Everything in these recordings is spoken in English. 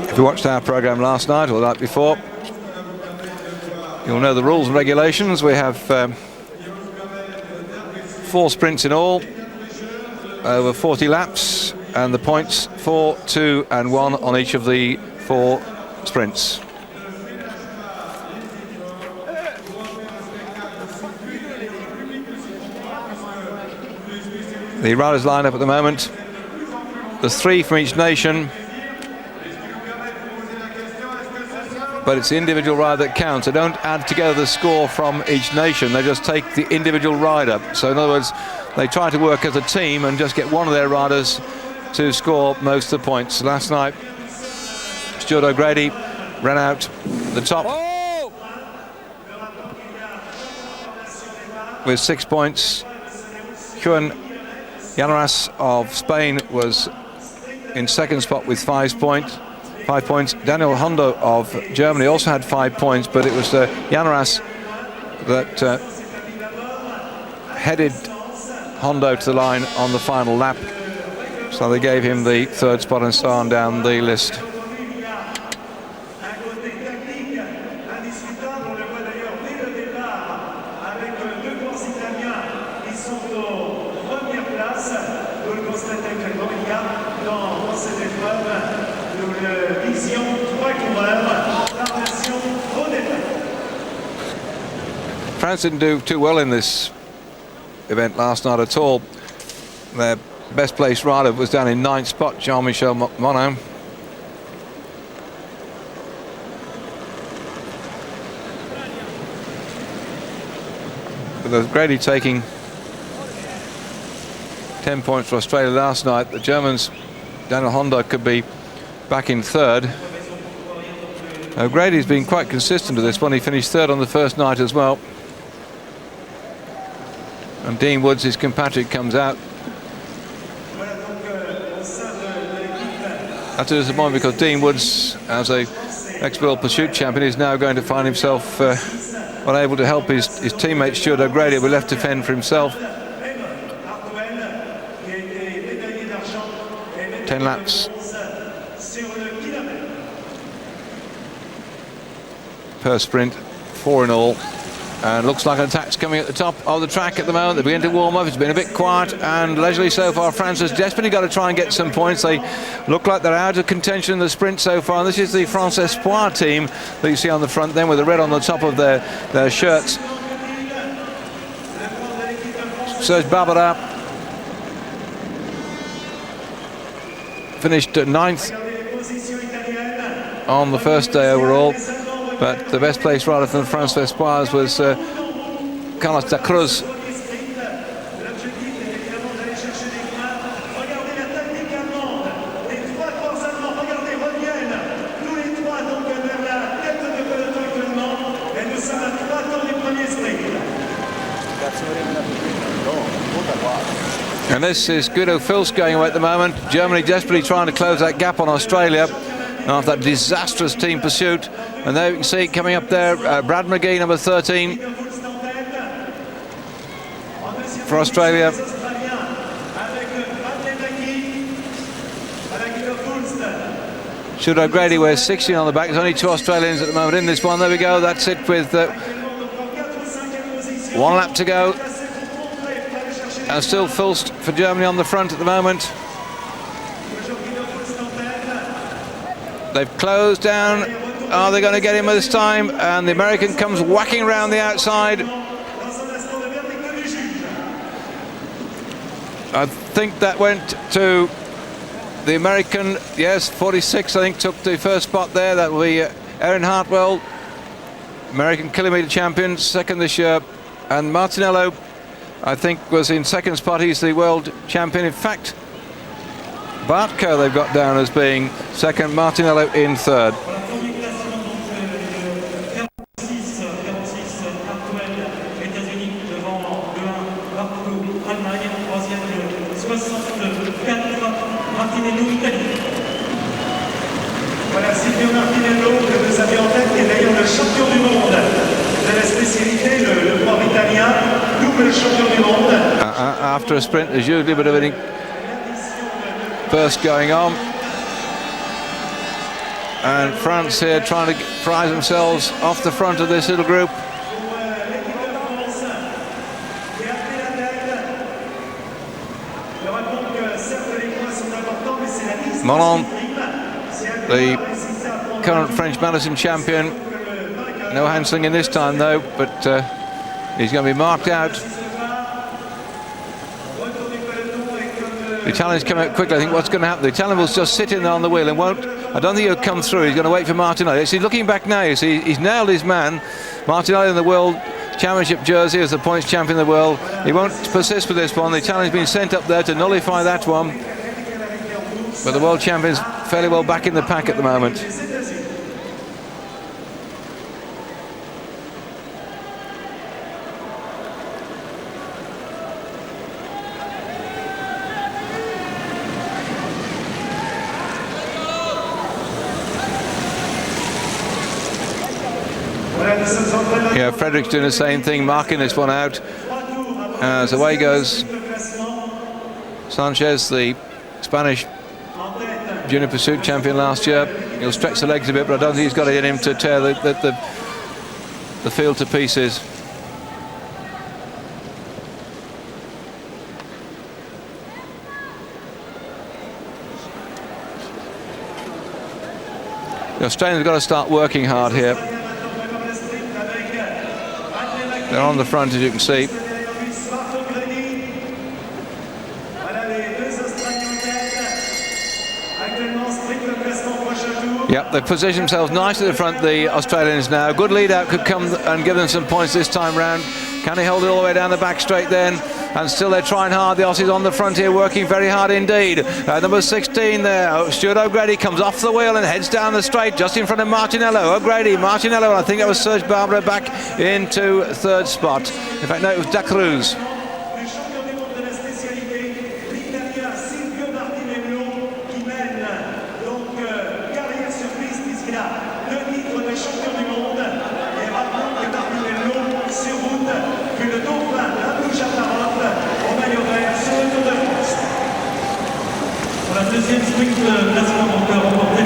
If you watched our programme last night or the night before, you'll know the rules and regulations. We have 4 sprints in all, over 40 laps, and the points 4, 2 and 1 on each of the 4 sprints. The riders line up at the moment. There's 3 from each nation, but it's the individual rider that counts. They don't add together the score from each nation, they just take the individual rider. So in other words, they try to work as a team and just get one of their riders to score most of the points. Last night, Stuart O'Grady ran out the top with 6 points. Juan Llaneras of Spain was in second spot with 5 points. Daniel Hondo of Germany also had 5 points, but it was Llaneras that headed Hondo to the line on the final lap. So they gave him the 3rd spot and so on down the list. France didn't do too well in this event last night at all. Their best placed rider was down in 9th spot, Jean-Michel Monod. With O'Grady taking 10 points for Australia last night, the Germans, Daniel Hondo, could be back in 3rd. O'Grady's been quite consistent with this one. He finished 3rd on the first night as well. And Dean Woods, his compatriot, comes out. That's a disappointment because Dean Woods, as a ex-world pursuit champion, is now going to find himself unable to help his teammate Stuart O'Grady. Will be left to fend for himself. 10 laps per sprint, 4 in all. And looks like an attack's coming at the top of the track at the moment. They begin to warm up. It's been a bit quiet and leisurely so far. France has desperately got to try and get some points. They look like they're out of contention in the sprint so far. And this is the France Espoir team that you see on the front then, with the red on the top of their shirts. Serge Barbara finished 9th on the first day overall. But the best placed rider from the France Espoirs was Carlos da Cruz. And this is Guido Fils going away at the moment. Germany desperately trying to close that gap on Australia after that disastrous team pursuit. And there you can see coming up there, Brad McGee, number 13 for Australia. Stuart O'Grady wears 16 on the back. There's only 2 Australians at the moment in this one. There we go, that's it, with 1 lap to go. And still Fulst for Germany on the front at the moment. They've closed down. Are they going to get him this time? And the American comes whacking around the outside. I think that went to the American. Yes, 46 I think took the first spot there. That will be Erin Hartwell, American kilometre champion, 2nd this year. And Martinello, I think, was in 2nd spot. He's the world champion. In fact, Bartko they've got down as being 2nd, Martinello in 3rd. Voilà, Silvio Martinello, que vous avez en tête, qui est d'ailleurs le champion du monde de la spécialité, le After a sprint, there's usually a bit of a burst going on. And France here trying to prize themselves off the front of this little group. Mollon, the current French marathon champion. No handslinging this time though, but he's going to be marked out. The Italian's come out quickly. I think what's going to happen, the Italian will just sit in there on the wheel and won't, I don't think he'll come through. He's going to wait for Martinelli. He's looking back now. You see, he's nailed his man. Martinelli in the World Championship jersey as the points champion of the world. He won't persist with this one. The Italian's been sent up there to nullify that one. But the world champion's fairly well back in the pack at the moment. Yeah, Frederick's doing the same thing, marking this one out. As away goes Sanchez, the Spanish junior pursuit champion last year. He'll stretch the legs a bit, but I don't think he's got it in him to tear the field to pieces. The Australians have got to start working hard here. They're on the front, as you can see. Yep, they've positioned themselves nicely at the front, the Australians now. Good lead out could come and give them some points this time round. Can he hold it all the way down the back straight then? And still they're trying hard. The Aussies on the front here working very hard indeed. Number 16 there, Stuart O'Grady comes off the wheel and heads down the straight just in front of Martinello. O'Grady, Martinello, I think that was Serge Barbara back into third spot. In fact, no, it was Da Cruz.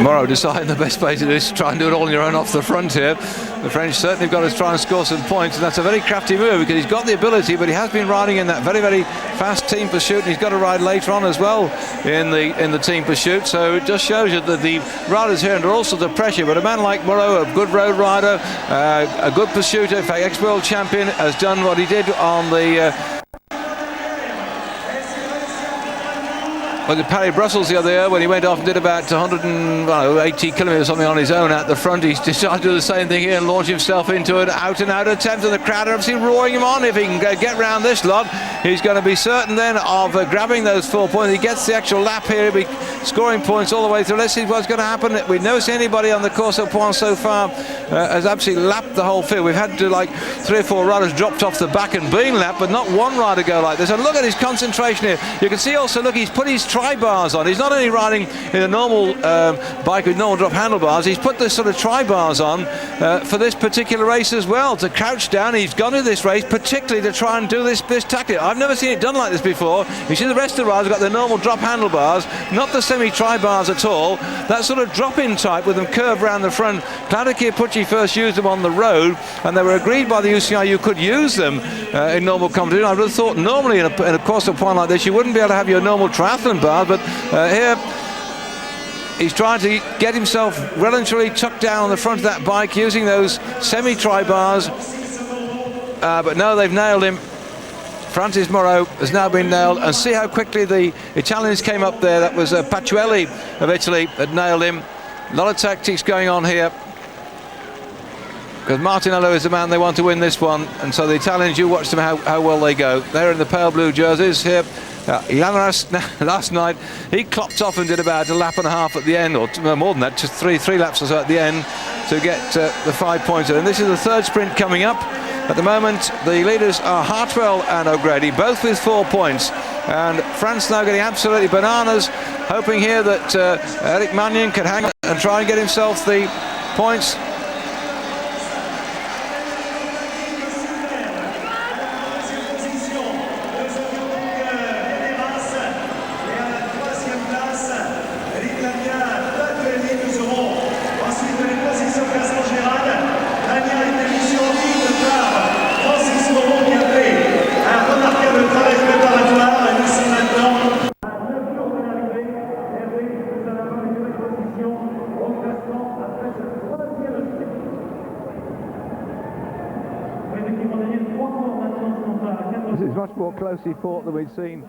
Moreau deciding the best way to do is to try and do it all on your own off the front here. The French certainly have got to try and score some points, and that's a very crafty move because he's got the ability, but he has been riding in that very, very fast team pursuit, and he's got to ride later on as well in the team pursuit. So it just shows you that the riders here under all sorts of pressure, but a man like Moreau, a good road rider, a good pursuiter, in fact ex-world champion, has done what he did on the Paris-Brussels the other year when he went off and did about 180 kilometres or something on his own at the front. He's decided to do the same thing here and launch himself into an out-and-out attempt, and the crowd are obviously roaring him on. If he can get round this lot, he's going to be certain then of grabbing those 4 points. He gets the actual lap here, he'll be scoring points all the way through. Let's see what's going to happen. We've never seen anybody on the course of points so far has absolutely lapped the whole field. We've had to like 3 or 4 riders dropped off the back and being lapped, but not one rider go like this. And look at his concentration here. You can see also, look, he's put his tri-bars on. He's not only riding in a normal bike with normal drop handlebars, he's put this sort of tri-bars on for this particular race as well, to crouch down. He's gone to this race particularly to try and do this tactic. I've never seen it done like this before. You see the rest of the riders have got their normal drop handlebars, not the semi-tri-bars at all. That sort of drop-in type with them curved around the front. Claudio Chiappucci first used them on the road, and they were agreed by the UCI you could use them in normal competition. I would have thought normally in a course of point like this you wouldn't be able to have your normal triathlon bars, but here he's trying to get himself relatively tucked down on the front of that bike using those semi-tri bars, but no, they've nailed him. Francis Moreau has now been nailed, and see how quickly the Italians came up there. That was Pacciuelli of Italy that nailed him. A lot of tactics going on here, because Martinello is the man they want to win this one, and so the Italians, you watch them how well they go. They're in the pale blue jerseys here. Llaneras last night, he clopped off and did about a lap and a half at the end, or more than that, just three laps or so at the end to get the 5 points. And this is the third sprint coming up. At the moment, the leaders are Hartwell and O'Grady, both with 4 points. And France now getting absolutely bananas, hoping here that Eric Magnin can hang and try and get himself the points. This is much more closely fought than we'd seen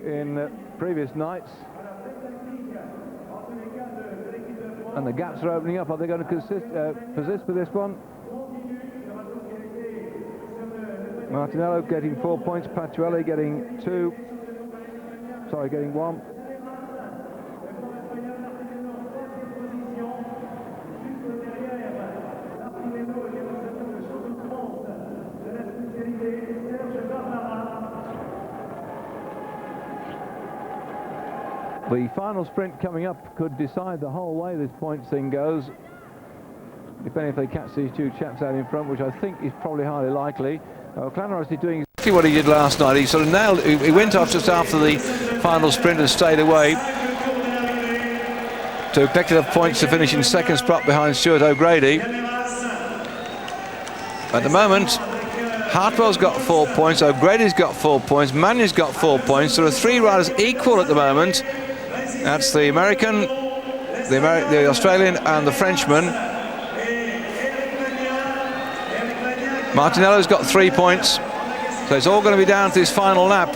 in previous nights. And the gaps are opening up. Are they going to persist with this one? Martinello getting 4 points, Patuelli getting getting 1. The final sprint coming up could decide the whole way this points thing goes, depending if they catch these two chaps out in front, which I think is probably highly likely. Clarence is doing exactly what he did last night. He sort of nailed it. He went off just after the final sprint and stayed away to pick up points to finish in second spot behind Stuart O'Grady. At the moment, Hartwell's got 4 points, O'Grady's got 4 points, Mannion's got 4 points. There are 3 riders equal at the moment. That's the American, the Australian and the Frenchman. Martinello's got 3 points, so it's all going to be down to this final lap.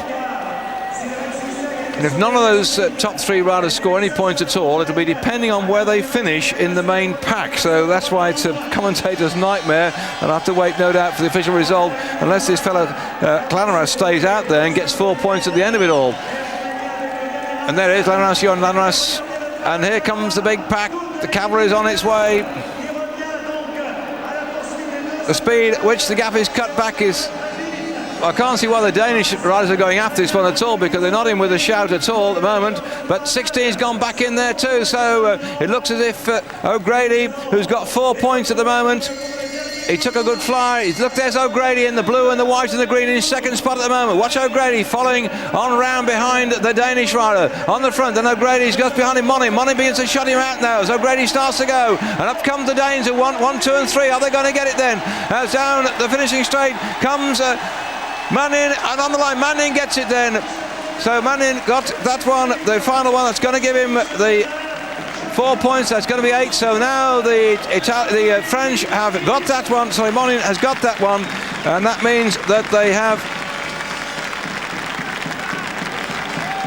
And if none of those top 3 riders score any points at all, it'll be depending on where they finish in the main pack. So that's why it's a commentator's nightmare, and I have to wait, no doubt, for the official result, unless this fellow Clanaras stays out there and gets 4 points at the end of it all. And there it is, Clanaras, and here comes the big pack. The cavalry's on its way. The speed at which the gap is cut back is... I can't see why the Danish riders are going after this one at all, because they're not in with a shout at all at the moment. But 16's gone back in there too, so it looks as if O'Grady, who's got 4 points at the moment, he took a good fly. He's looked, there's O'Grady in the blue and the white and the green in his second spot at the moment. Watch O'Grady following on round behind the Danish rider on the front. Then O'Grady's got behind him Money. Money begins to shut him out now as O'Grady starts to go. And up come the Danes who want 1, 2 and 3. Are they going to get it then? As down the finishing straight comes Manning, and on the line Manning gets it then. So Manning got that one, the final one that's going to give him the 4 points. That's going to be 8. So now the French have got that one. Sorry, Manning has got that one, and that means that they have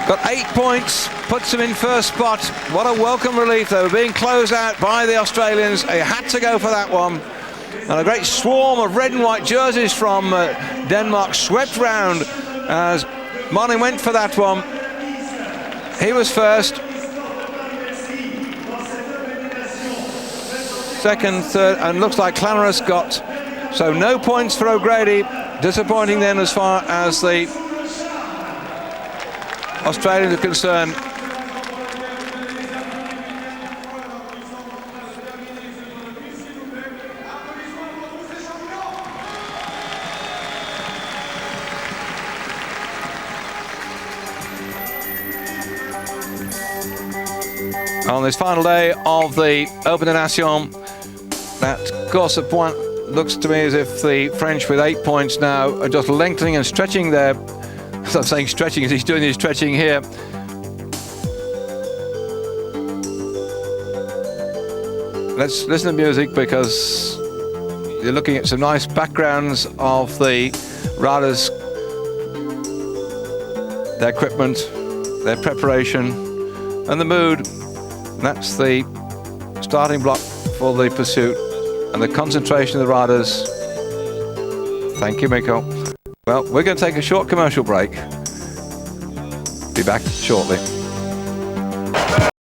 got 8 points, puts them in first spot. What a welcome relief. They were being closed out by the Australians. They had to go for that one. And a great swarm of red and white jerseys from Denmark swept round as Manning went for that one. He was first. Second, third, and looks like Clanaras got... So no points for O'Grady. Disappointing then as far as the Australians are concerned. On this final day of the Open des Nations, that course of point looks to me as if the French with 8 points now are just lengthening and stretching their... I'm saying stretching as he's doing his stretching here. Let's listen to music, because you're looking at some nice backgrounds of the riders, their equipment, their preparation and the mood. That's the starting block for the pursuit and the concentration of the riders. Thank you, Miko. Well, we're going to take a short commercial break. Be back shortly.